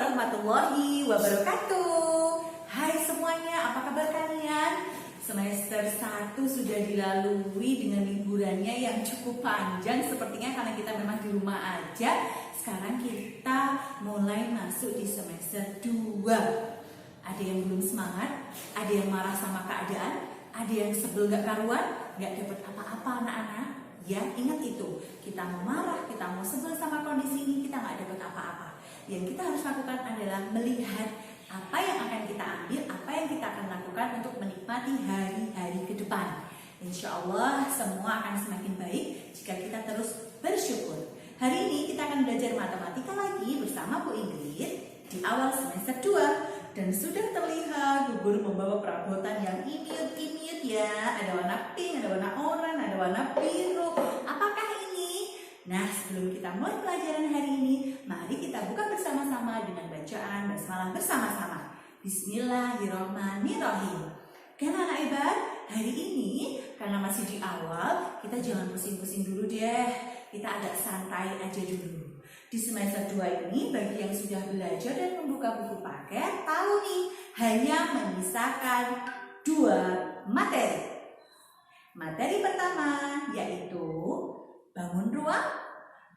warahmatullahi wabarakatuh. Hai semuanya, apa kabar kalian? Semester 1 sudah dilalui dengan liburannya yang cukup panjang sepertinya karena kita memang di rumah aja. Sekarang kita mulai masuk di semester 2. Ada yang belum semangat, ada yang marah sama keadaan, ada yang sebel gak karuan, gak dapat apa-apa anak-anak. Ya, ingat itu. Kita mau marah, kita mau sebel sama kondisi ini, kita gak dapat apa-apa. Yang kita harus lakukan adalah melihat apa yang akan kita ambil, apa yang kita akan lakukan untuk menikmati hari-hari ke depan. Insya Allah semua akan semakin baik jika kita terus bersyukur. Hari ini kita akan belajar matematika lagi bersama Bu Ingrid di awal semester 2. Dan sudah terlihat Bu Guru membawa perabotan yang imut-imut ya. Ada warna pink, ada warna oranye, ada warna biru. Apakah ini? Nah, sebelum kita mulai pelajaran hari ini, mari kita buka bersama-sama dengan bacaan basmalah bersama-sama. Bismillahirrahmanirrahim. Karena anak hebat, hari ini karena masih di awal, kita jangan pusing-pusing dulu deh. Kita agak santai aja dulu. Di semester 2 ini, bagi yang sudah belajar dan membuka buku paket, tahu nih, hanya menyisakan 2 materi. Materi pertama yaitu bangun ruang.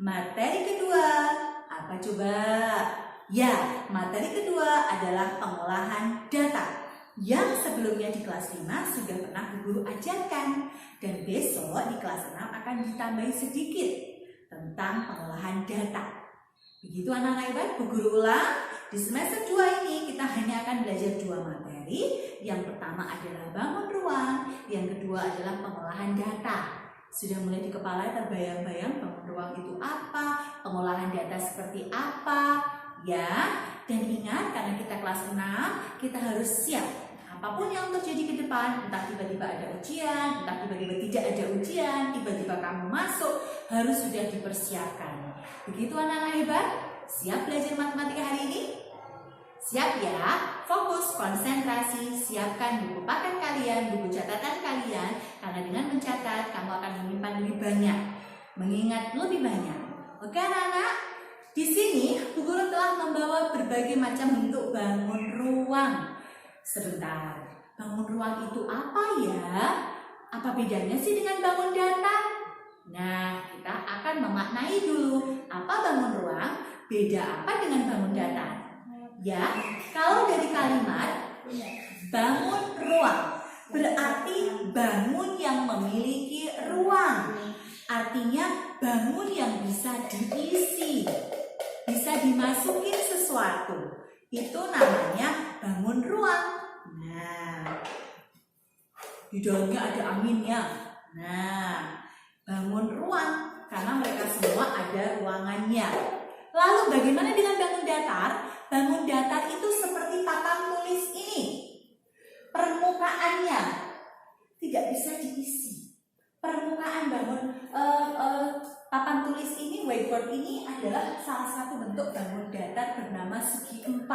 Materi kedua, apa coba? Ya, materi kedua adalah pengolahan data yang sebelumnya di kelas 5 sudah pernah Bu Guru ajarkan. Dan besok di kelas 6 akan ditambahi sedikit tentang pengolahan data. Begitu anak-anak hebat, Bu Guru ulang. Di semester 2 ini kita hanya akan belajar 2 materi. Yang pertama adalah bangun ruang, yang kedua adalah pengolahan data. Sudah mulai di kepala terbayang-bayang bangun ruang itu apa, pengolahan data seperti apa, ya. Dan ingat, karena kita kelas 6, kita harus siap. Apapun yang terjadi ke depan, entah tiba-tiba ada ujian, entah tiba-tiba tidak ada ujian, tiba-tiba kamu masuk, harus sudah dipersiapkan. Begitu anak-anak hebat? Siap belajar matematika hari ini? Siap ya? Fokus, konsentrasi, siapkan buku paket kalian, buku catatan kalian, karena dengan mencatat kamu akan menyimpan lebih banyak, mengingat lebih banyak. Oke anak-anak? Di sini Bu Guru telah membawa berbagai macam bentuk bangun ruang. Sebentar, bangun ruang itu apa ya? Apa bedanya sih dengan bangun data? Nah, kita akan memaknai dulu apa bangun ruang, beda apa dengan bangun data. Ya, kalau dari kalimat bangun ruang berarti bangun yang memiliki ruang. Artinya bangun yang bisa diisi, bisa dimasukin sesuatu. Itu namanya bangun ruang. Nah, di dalamnya ada aminnya. Nah, bangun ruang karena mereka semua ada ruangannya. Lalu bagaimana dengan bangun datar? Bangun datar itu seperti papan tulis ini. Permukaannya tidak bisa diisi. Permukaan bangun papan tulis ini, whiteboard ini adalah salah satu bentuk bangun datar bernama segi 4,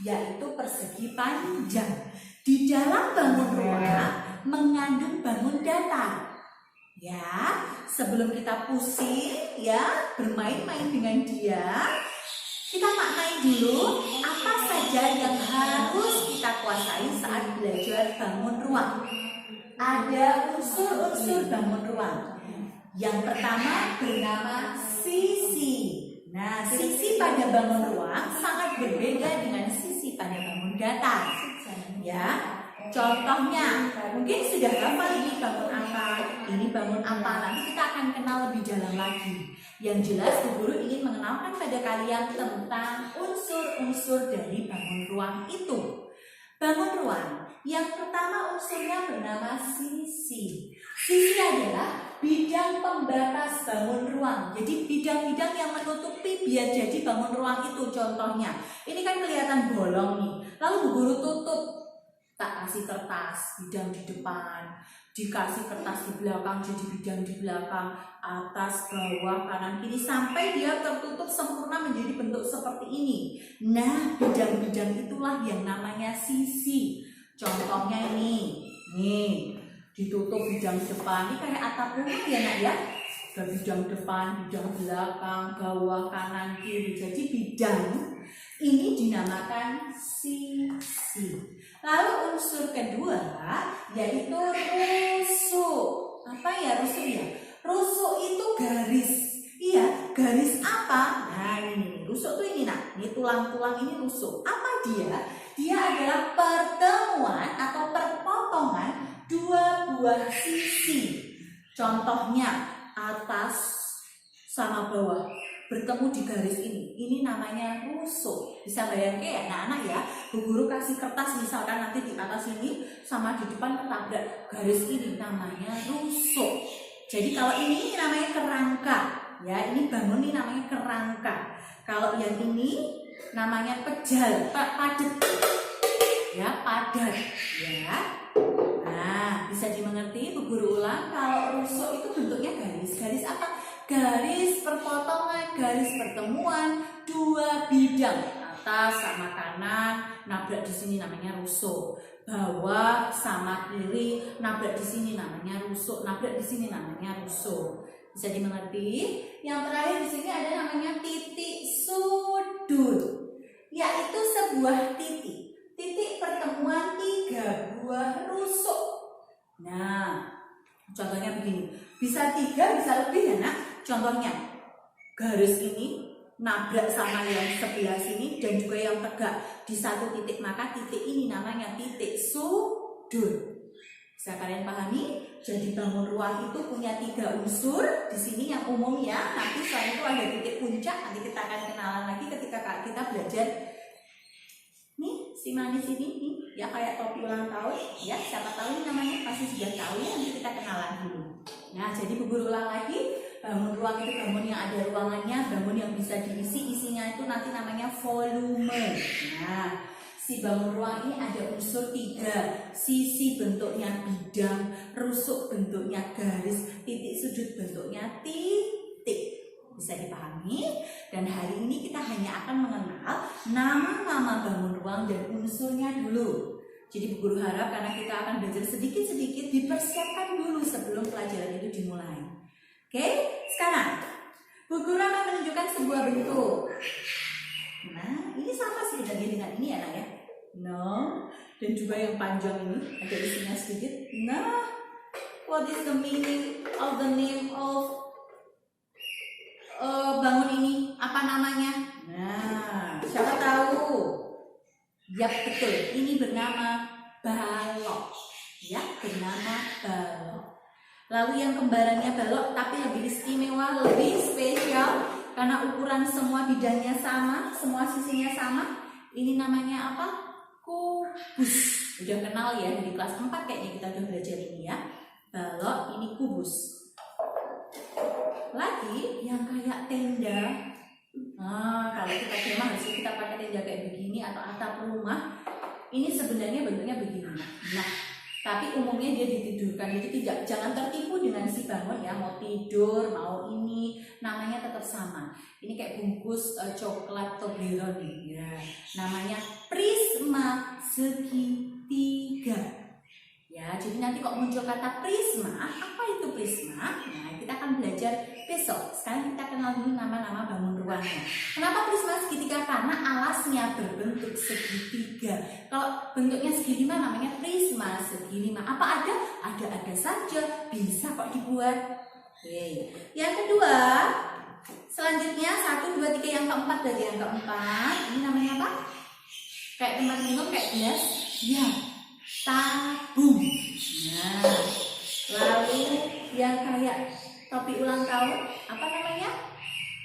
yaitu persegi panjang. Di dalam bangun ruang mengandung bangun datar. Ya, sebelum kita pusing ya bermain-main dengan dia, kita maknai dulu apa saja yang harus kita kuasai saat belajar bangun ruang. Ada unsur-unsur bangun ruang. Yang pertama bernama sisi. Nah, sisi pada bangun ruang sangat berbeda dengan sisi pada bangun datar. Ya, contohnya mungkin sudah hafal ini bangun apa, ini bangun apa. Nanti kita akan kenal lebih dalam lagi. Yang jelas Bu Guru ingin mengenalkan pada kalian tentang unsur-unsur dari bangun ruang itu. Bangun ruang, yang pertama unsurnya bernama sisi. Sisi adalah bidang pembatas bangun ruang. Jadi bidang-bidang yang menutupi biar jadi bangun ruang itu. Contohnya, ini kan kelihatan bolong nih. Lalu Bu Guru tutup, tak kasih kertas bidang di depan, dikasih kertas di belakang jadi bidang di belakang, atas, bawah, kanan, kiri, sampai dia tertutup sempurna menjadi bentuk seperti ini. Nah, bidang-bidang itulah yang namanya sisi. Contohnya ini, nih ditutup bidang depan, ini kayak atap rumah ya nak ya. Ada bidang depan, bidang belakang, bawah, kanan, kiri. Jadi bidang Ini dinamakan sisi. Lalu unsur kedua yaitu rusuk. Apa ya rusuk ya? Rusuk itu garis. Iya, garis apa? Nah ini rusuk tuh ini ini tulang-tulang ini rusuk. Apa dia? Dia adalah pertemuan atau perpotongan dua buah sisi. Contohnya atas sama bawah bertemu di garis ini namanya rusuk. Bisa bayangkan ya anak-anak ya, Bu Guru kasih kertas misalkan nanti di atas ini sama di depan ketabrak garis ini namanya rusuk. Jadi kalau ini namanya kerangka ya, ini bangun ini namanya kerangka. Kalau yang ini namanya pejal, padat ya, padat ya. Nah bisa dimengerti Bu Guru ulang, kalau rusuk itu bentuknya garis apa? Garis perpotongan, garis pertemuan dua bidang, atas sama kanan nabrak di sini namanya rusuk, bawah sama kiri nabrak di sini namanya rusuk, nabrak di sini namanya rusuk. Bisa dimengerti? Yang terakhir di sini ada namanya titik sudut, yaitu sebuah titik pertemuan tiga buah rusuk. Nah, contohnya begini, bisa 3 bisa lebih ya nak. Contohnya garis ini nabrak sama yang sebelah sini dan juga yang tegak di satu titik, maka titik ini namanya titik sudut. Bisa kalian pahami? Jadi bangun ruang itu punya 3 unsur. Di sini yang umum ya. Nanti selain itu ada titik puncak. Nanti kita akan kenalan lagi ketika kita belajar. Nih si manis ini nih ya kayak topi ulang tahun ya, siapa tahu ini namanya pasti sudah tahu ya, nanti kita kenalan dulu. Nah jadi Bu Guru ulang lagi, bangun ruang itu bangun yang ada ruangannya, bangun yang bisa diisi, isinya itu nanti namanya volume. Nah si bangun ruang ini ada unsur 3, sisi bentuknya bidang, rusuk bentuknya garis, titik sudut bentuknya titik. Bisa dipahami? Dan hari ini kita hanya akan mengenal nama-nama bangun ruang dan unsurnya dulu. Jadi Bu Guru harap karena kita akan belajar sedikit-sedikit, dipersiapkan dulu sebelum pelajaran itu dimulai. Oke, sekarang Bu Guru akan menunjukkan sebuah bentuk. Nah, ini sama sih dengan ini ya nak ya. Nah, dan juga yang panjang ini ada isinya sedikit. Nah, what is the meaning of the name of bangun ini? Apa namanya? Nah, siapa tahu? Yap, betul. Ini bernama balok. Ya, bernama balok. Lalu yang kembarannya balok tapi lebih istimewa, lebih spesial karena ukuran semua bidangnya sama, semua sisinya sama. Ini namanya apa? Kubus. Udah kenal ya dari kelas 4 kayaknya kita udah belajar ini ya. Balok ini kubus. Lagi yang kayak tenda. Nah, kalau kita kemah harusnya kita pakai tenda kayak begini atau atap rumah. Ini sebenarnya bentuknya begini. Nah, tapi umumnya dia ditidurkan. Jadi jangan tertipu dengan si bangun ya, mau tidur, mau ini, namanya tetap sama. Ini kayak bungkus coklat Toblerone nih. Ya, namanya prisma segitiga. Ya, jadi nanti kok muncul kata prisma, apa itu prisma? Nah, kita akan belajar besok. Sekarang kita kenal dulu nama-nama bangun ruangnya. Kenapa prisma segitiga? Karena alasnya berbentuk segitiga. Kalau bentuknya segitiga namanya prisma segitiga. Apa ada? Ada saja. Bisa kok dibuat. Oke. Yang kedua, selanjutnya 1, 2, 3, yang keempat dari yang keempat. Ini namanya apa? Kayak tempat minum, kayak gelas. Ya. Tabung. Nah, lalu yang kayak topi ulang tahun, apa namanya?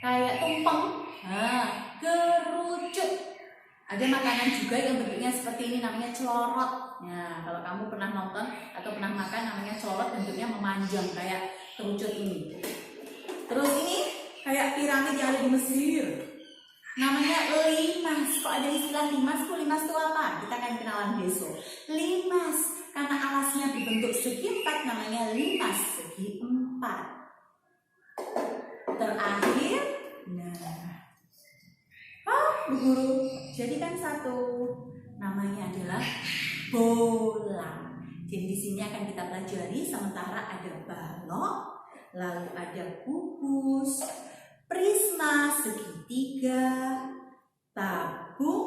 Kayak tumpeng. Nah, kerucut. Ada makanan juga yang bentuknya seperti ini namanya celorot. Nah, kalau kamu pernah nonton atau pernah makan namanya celorot, bentuknya memanjang kayak kerucut ini. Terus ini kayak piramid yang ada di Mesir. Namanya limas. Kok ada istilah limas? Limas itu apa? Kita akan kenalan besok. Limas, karena alasnya berbentuk segi 4 namanya limas segi 4. Terakhir, Bu Guru jadikan satu. Namanya adalah bola. Jadi di sini akan kita pelajari sementara ada balok, lalu ada kubus, prisma segitiga, tabung. agung,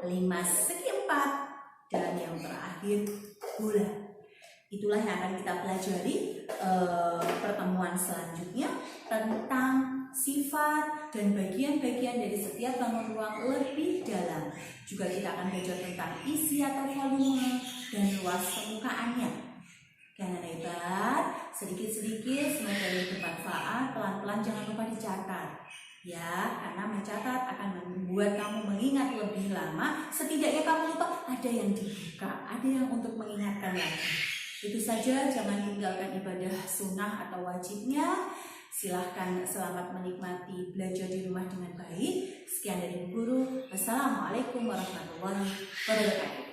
5/4, dan yang terakhir bola. Itulah yang akan kita pelajari pertemuan selanjutnya tentang sifat dan bagian-bagian dari setiap bangun ruang lebih dalam. Juga kita akan belajar tentang isi atau volume dan luas permukaannya. Jangan hebat, sedikit-sedikit semoga bermanfaat, pelan-pelan jangan lupa dicatat. Ya, karena mencatat akan membuat kamu mengingat lebih lama. Setidaknya kamu lupa ada yang dibuka, ada yang untuk mengingatkan lagi. Itu saja, jangan tinggalkan ibadah sunnah atau wajibnya. Silahkan selamat menikmati belajar di rumah dengan baik. Sekian dari Bu Guru. Wassalamualaikum warahmatullahi wabarakatuh.